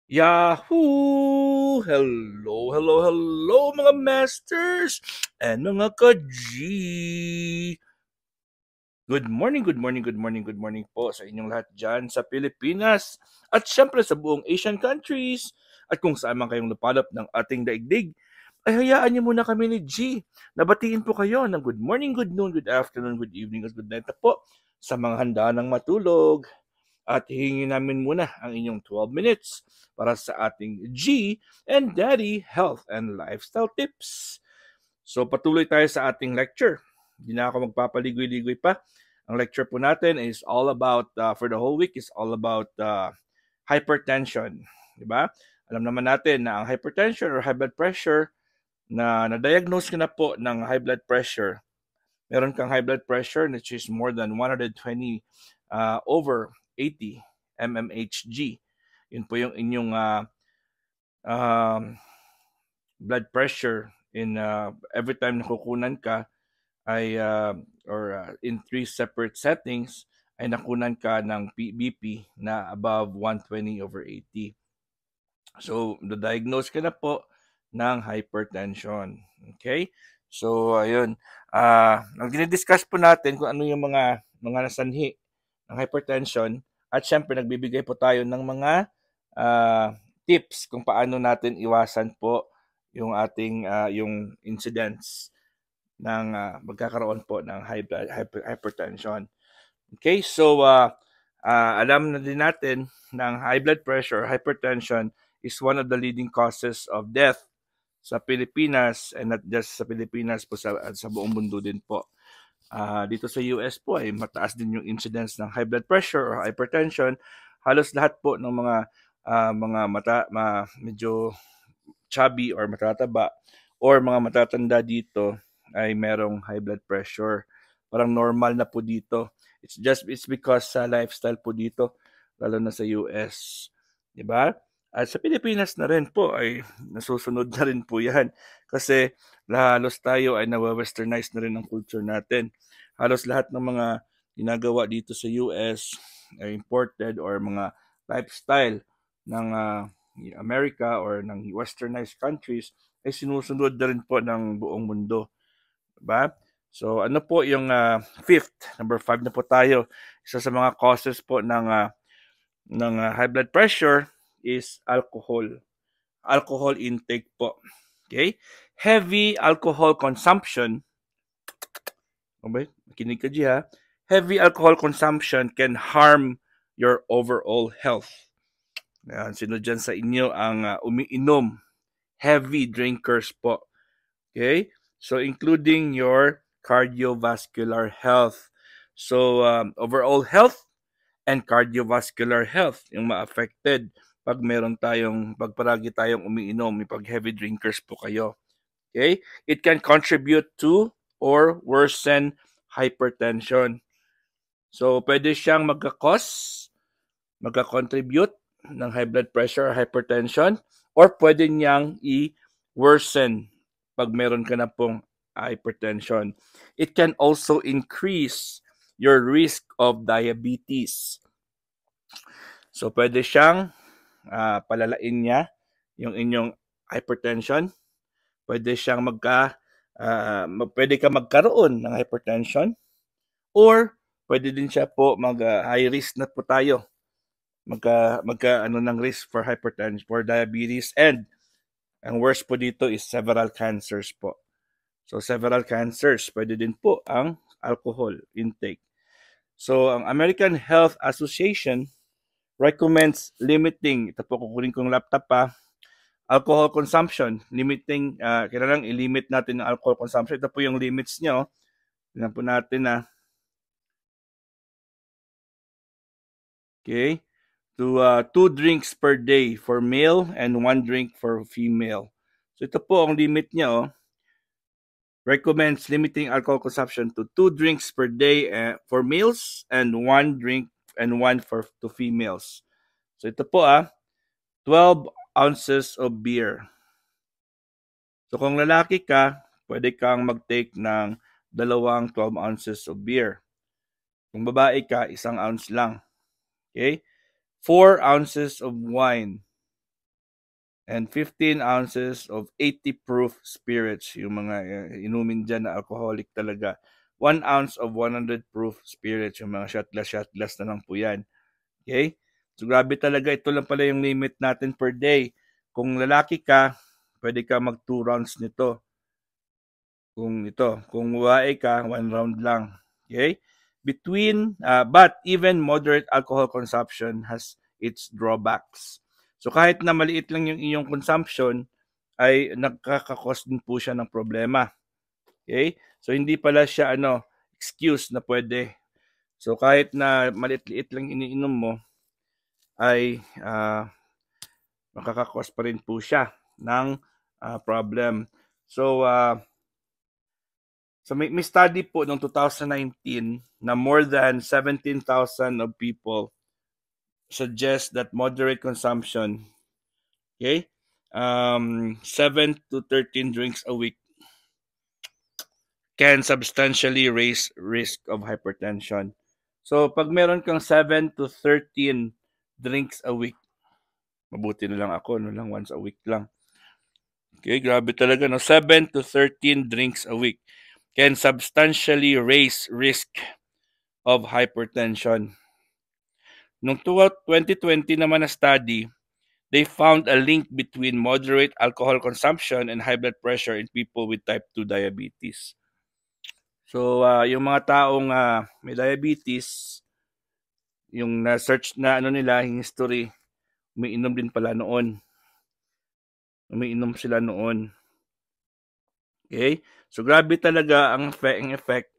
Yahoo! Hello, hello, hello mga masters and mga ka-G! Good morning, good morning, good morning, good morning po sa inyong lahat dyan sa Pilipinas at syempre sa buong Asian countries at kung saan man kayong lupalop ng ating daigdig ay hayaan niyo muna kami ni G. Nabatiin po kayo ng good morning, good noon, good afternoon, good evening, at good night na po sa mga handa ng matulog. At hihingin namin muna ang inyong 12 minutes para sa ating G and Daddy Health and Lifestyle Tips. So patuloy tayo sa ating lecture. Hindi na ako magpapaligoy-ligoy pa. Ang lecture po natin is all about, for the whole week, is all about hypertension. Diba? Alam naman natin na ang hypertension or high blood pressure na na-diagnose ka na po ng high blood pressure, meron kang high blood pressure which is more than 120 over 80 mmHg. Yun po yung inyong blood pressure in every time nakukunan ka ay in 3 separate settings ay nakunan ka ng BP na above 120 over 80. So, na-diagnose ka na po ng hypertension. Okay? So, ayun. Ang dinidiscuss po natin kung ano yung mga nasanhi ng hypertension at syempre nagbibigay po tayo ng mga tips kung paano natin iwasan po yung ating yung incidents ng magkakaroon po ng hypertension. Okay? So, alam na din natin na high blood pressure or hypertension is one of the leading causes of death sa Pilipinas, and not just sa Pilipinas po, sa buong mundo din po. Dito sa US po ay mataas din yung incidence ng high blood pressure or hypertension. Halos lahat po ng mga medyo chubby or matataba or mga matatanda dito ay merong high blood pressure. Parang normal na po dito. It's because sa lifestyle po dito, lalo na sa US. 'Di ba? At sa Pilipinas na rin po ay nasusunod na rin po 'yan kasi halos tayo ay nawa-westernize na rin ang culture natin. Halos lahat ng mga ginagawa dito sa US ay imported or mga lifestyle ng America or ng westernized countries ay sinusunod na rin po ng buong mundo. Diba? So ano po yung fifth, number 5 na po tayo. Isa sa mga causes po ng high blood pressure is alcohol. Alcohol intake po. Okay? Heavy alcohol consumption. Okay? Makinig ka ha. Heavy alcohol consumption can harm your overall health. Ayan, sino dyan sa inyo ang umiinom? Heavy drinkers po. Okay? So, including your cardiovascular health. So, overall health and cardiovascular health yung ma-affected pag paragi tayong umiinom, pag heavy drinkers po kayo. Okay? It can contribute to or worsen hypertension. So, pwede siyang magka-contribute ng high blood pressure or hypertension, or pwede niyang i-worsen pag meron ka na pong hypertension. It can also increase your risk of diabetes. So, pwede siyang palalain niya yung inyong hypertension. Pwede siyang pwede ka magkaroon ng hypertension, or pwede din siya po high risk na po tayo ng risk for hypertension, for diabetes, and ang worst po dito is several cancers po. So several cancers, pwede din po ang alcohol intake. So ang American Health Association recommends limiting, ito po kukunin kong laptop pa, alcohol consumption, limiting, kailangan i-limit natin ang alcohol consumption. Ito po yung limits niya. Tingnan po natin na. Okay? To 2 drinks per day for male and 1 drink for female. So ito po ang limit niya. Recommends limiting alcohol consumption to 2 drinks per day for males and 1 drink and 1 to females. So ito po 12 ounces of beer. So kung lalaki ka, pwede kang mag-take ng 12 ounces of beer. Kung babae ka, 1 ounce lang. Okay? 4 ounces of wine. and 15 ounces of 80 proof spirits, yung mga inumin dyan na alcoholic talaga. 1 ounce of 100 proof spirits, yung mga shot glass na lang po yan. Okay? So grabe talaga, ito lang pala yung limit natin per day. Kung lalaki ka, pwede ka mag 2 rounds nito. Kung babae ka, 1 round lang. Okay? But even moderate alcohol consumption has its drawbacks. So kahit na maliit lang yung iyong consumption, ay nagkakakos din po siya ng problema. Okay? So hindi pala siya excuse na pwede. So kahit na maliit-liit lang iniinom mo, ay makakakos pa rin po siya ng problem. So may study po noong 2019 na more than 17,000 of people suggest that moderate consumption, okay, 7 to 13 drinks a week can substantially raise risk of hypertension. So pag meron kang 7 to 13 drinks a week, mabuti na lang ako, lang once a week lang. Okay, grabe talaga, no? 7 to 13 drinks a week can substantially raise risk of hypertension. Noong 2020 naman na study, they found a link between moderate alcohol consumption and high blood pressure in people with type 2 diabetes. So, yung mga taong may diabetes, yung na-search na nila, yung history, umiinom din pala noon. Umiinom sila noon. Okay? So, grabe talaga ang effect.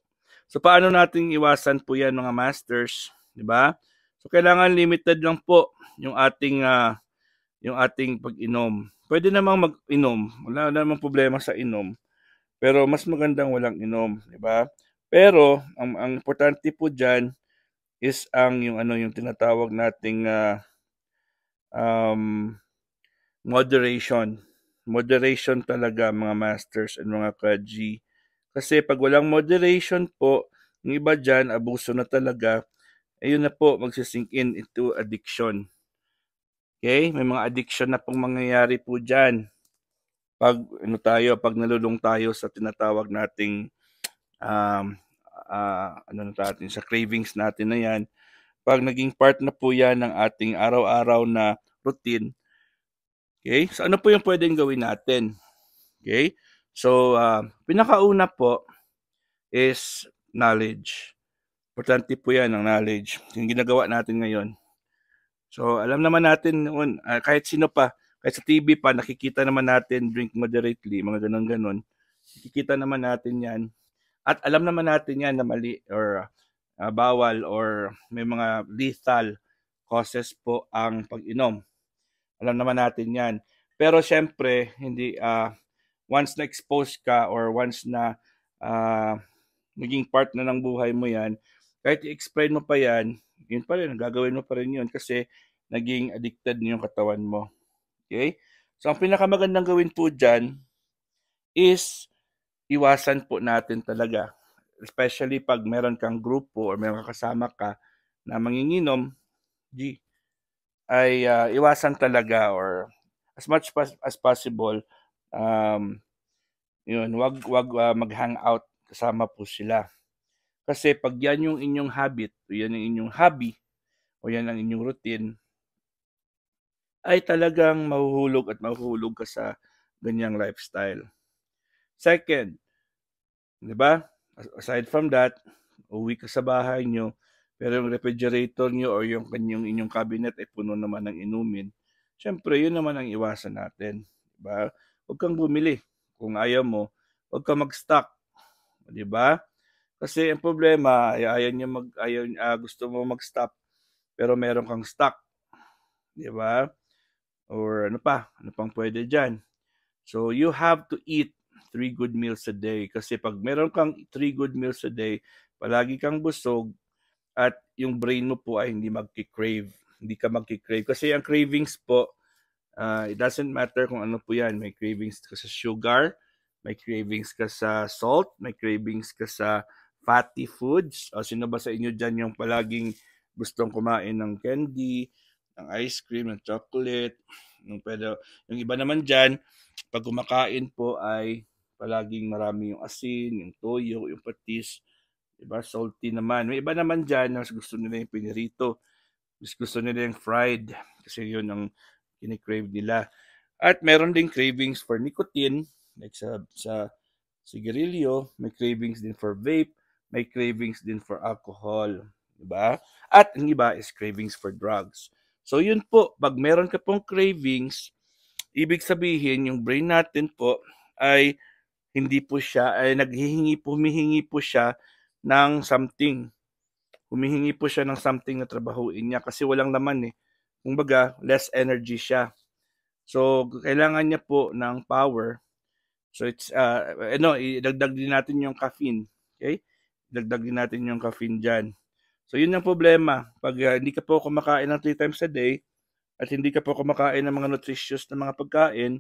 So, paano natin iwasan po yan, mga masters? Diba? So, kailangan limited lang po yung ating pag-inom. Pwede namang mag-inom. Wala namang problema sa inom. Pero mas magandang walang inom, diba? Pero ang importante po diyan is yung tinatawag nating moderation. Moderation talaga, mga masters and mga ka-G. Kasi pag walang moderation po, yung iba dyan, abuso na talaga, ayun na po, magsisink into addiction. Okay? May mga addiction na pong mangyayari po dyan. Pag nalulung tayo sa tinatawag nating sa cravings natin na yan. Pag naging part na po yan ng ating araw-araw na routine, okay? So ano po yung pwedeng gawin natin? Okay? So pinakauna po is knowledge. Importante po yan, ang knowledge. Yung ginagawa natin ngayon. So alam naman natin noon, kahit sino pa, kahit sa TV pa, nakikita naman natin drink moderately, mga ganon-ganon. Nakikita naman natin yan. At alam naman natin yan na mali or bawal or may mga lethal causes po ang pag-inom. Alam naman natin yan. Pero syempre, hindi once na expose ka or once na naging part na ng buhay mo yan, kahit i-explain mo pa yan, yun pa rin, gagawin mo pa rin yun kasi naging addicted na yung katawan mo. Okay? So, ang pinakamagandang gawin po dyan is iwasan po natin talaga. Especially pag meron kang grupo or meron kasama ka na manginginom, ay iwasan talaga or as much as possible, wag mag-hang out kasama po sila. Kasi pag yan yung inyong habit, o yan yung inyong hobby, o yan ang inyong routine, ay talagang mahuhulog ka sa ganyang lifestyle. Second, di ba? Aside from that, uwi ka sa bahay nyo, pero yung refrigerator nyo or yung inyong cabinet ay puno naman ng inumin. Siyempre, yun naman ang iwasan natin. Diba? Huwag kang bumili. Kung ayaw mo, huwag kang mag-stock. Diba? Kasi ang problema, gusto mo mag-stop, pero meron kang stock. Diba? Or ano pang pwede dyan. So, you have to eat 3 good meals a day. Kasi pag meron kang 3 good meals a day, palagi kang busog at yung brain mo po ay hindi magki-crave. Hindi ka magki-crave. Kasi ang cravings po, it doesn't matter kung ano po yan. May cravings ka sa sugar, may cravings ka sa salt, may cravings ka sa fatty foods. O sino ba sa inyo dyan yung palaging gustong kumain ng candy, ng ice cream, ng chocolate, Pero yung iba naman diyan, 'pag kumakain po ay palaging marami yung asin, yung toyo, yung patis, 'di ba, salty naman. May iba naman diyan na mas gusto nila yung pinirito, mas gusto nila yung fried kasi yun ang kini-crave nila. At meron ding cravings for nicotine, like sa sigarilyo, may cravings din for vape, may cravings din for alcohol, 'di ba? At ang iba is cravings for drugs. So yun po, 'pag meron ka pong cravings, ibig sabihin yung brain natin po ay hindi po siya ay humihingi po siya ng something. Humihingi po siya ng something na trabahuin niya kasi walang laman eh. Kumbaga, less energy siya. So, kailangan niya po ng power. So, idagdag din natin yung caffeine. Okay? Idagdag din natin yung caffeine dyan. So, yun yung problema. Pag hindi ka po kumakain ng 3 times a day at hindi ka po kumakain ng mga nutritious na mga pagkain,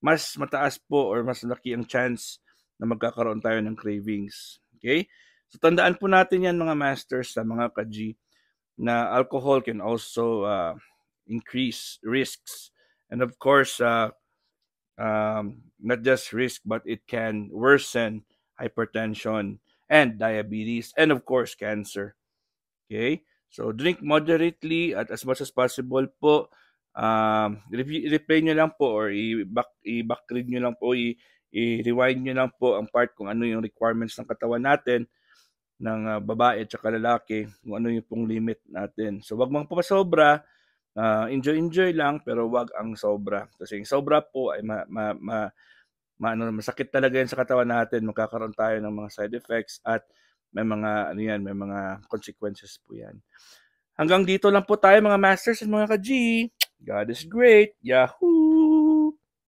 mas mataas po or mas laki ang chance na magkakaroon tayo ng cravings. Okay? So, tandaan po natin yan mga masters sa mga ka-G na alcohol can also increase risks. And of course, not just risk, but it can worsen hypertension and diabetes, and of course, cancer. Okay? So, drink moderately at as much as possible po. Replay nyo lang po or i-backread nyo lang po, i-rewind nyo lang po ang part kung ano yung requirements ng katawan natin ng babae at saka lalaki, kung ano yung pong limit natin. So, wag mang papasobra, enjoy lang, pero wag ang sobra. Kasi yung sobra po ay masakit talaga yan sa katawan natin. Magkakaroon tayo ng mga side effects at may mga consequences po yan. Hanggang dito lang po tayo mga masters at mga ka-G. God is great. Yahoo!